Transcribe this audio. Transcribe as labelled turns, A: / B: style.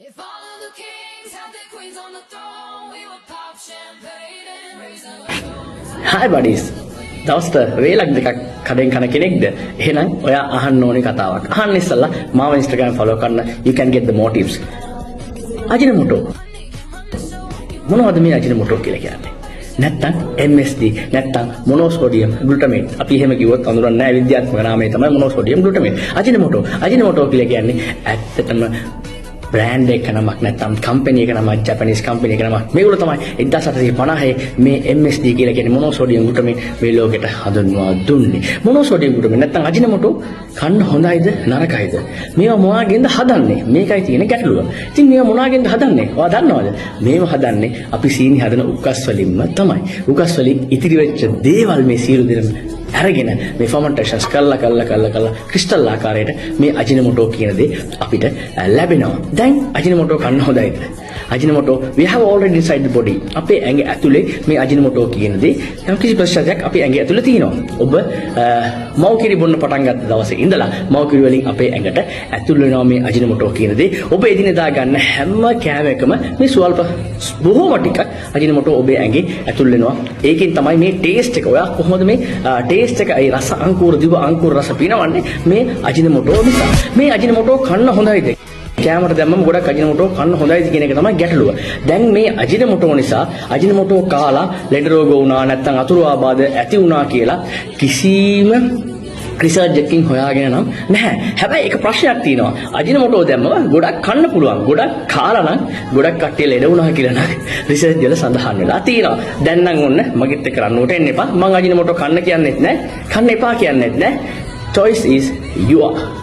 A: If all of the kings had their queens on the throne, we would pop champagne and raise our toast.
B: Hi buddies. දවස්ට වේලක් දෙකක් කඩෙන් කන කෙනෙක්ද? එහෙනම් ඔයා අහන්න ඕනේ කතාවක්. අහන්න ඉස්සලා මාව Instagram follow කරන්න. You can get the more tips. Ajinomoto. මොනවද මේ අජිනමොටෝ කියලා කියන්නේ? නැත්තම් MSG නැත්තම් මොනෝසෝඩියම් ග්ලූටමේට්. අපි එහෙම කිව්වොත් අඳුරන්නේ නැහැ විද්‍යාත්මක නාමය තමයි මොනෝසෝඩියම් ග්ලූටමේට්. අජිනමොටෝ. අජිනමොටෝ කියලා කියන්නේ ඇත්තටම brand එක නමක් නැත්නම් company එක නමක් Japanese company එක නමක් මේගොල්ලෝ තමයි 1850 මේ MSG කියලා කියන්නේ මොනෝසෝඩියම් ග්ලූටමේට් මේ ලෝකෙට හඳුන්වා දුන්නේ මොනෝසෝඩියම් ග්ලූටමේට් නැත්නම් අජිනමොටෝ කන්න හොඳයිද නරකයිද මේවා මොනවාගෙන්ද හදන්නේ මේකයි තියෙන ගැටලුව. ඉතින් මේවා මොනවාගෙන්ද හදන්නේ ඔයා දන්නවද මේව හදන්නේ අපි සීනි හදන උකස් වලින්ම තමයි. උකස් වලින් ඉතිරි වෙච්ච දේවල් මේ සියලු දෙනා අරගෙන මේ fermentations කළා ක්‍රිස්ටල් ආකාරයට මේ අජිනමොටෝ කියන දේ අපිට ලැබෙනවා. දැන් අජිනමොටෝ කන්න හොඳයිද? Ajinomoto we have already inside the body. අපේ ඇඟ ඇතුලේ මේ අජිනමොටෝ කියන දේ යම් කිසි ප්‍රතිශතයක් අපේ ඇඟ ඇතුලේ තියෙනවා. ඔබ මව්කිරි බොන්න පටන් ගත්ත දවසේ ඉඳලා මව්කිරි වලින් අපේ ඇඟට ඇතුල් වෙනවා මේ අජිනමොටෝ කියන දේ. ඔබ එදිනෙදා ගන්න හැම කෑමකම මේ ස්වල්ප බොහෝම ටිකක් අජිනමොටෝ ඔබේ ඇඟේ ඇතුල් වෙනවා. ඒකෙන් තමයි මේ ටේස්ට් එක ඔයා කොහොමද මේ ටේස්ට් එක ඒ රස අංකුර දිව අංකුර රස පිනවන්නේ මේ අජිනමොටෝ නිසා. මේ අජිනමොටෝ කන්න හොඳයිද? කැමරට දැම්මම ගොඩක් අජිනමොටෝ කන්න හොඳයිද කියන එක තමයි ගැටලුව. දැන් මේ අජිනමොටෝ නිසා අජිනමොටෝ කාලා ලෙඩ රෝග වුණා නැත්නම් අතුරු ආබාධ ඇති වුණා කියලා කිසිම රිසර්ච් එකකින් හොයාගෙන නම් නැහැ. හැබැයි එක ප්‍රශ්නයක් තියෙනවා. අජිනමොටෝ දැම්මම ගොඩක් කන්න පුළුවන්. ගොඩක් කාලා නම් ගොඩක් කට්ටිය ලෙඩ වුණා කියලා නම් රිසර්ච් වල සඳහන් වෙලා තියෙනවා. දැන් නම් ඔන්න මගෙත් එක්ක රන්නෝට එන්න එපා. මං අජිනමොටෝ කන්න කියන්නෙත් නැහැ. කන්න එපා කියන්නෙත් නැහැ. Choice is yours.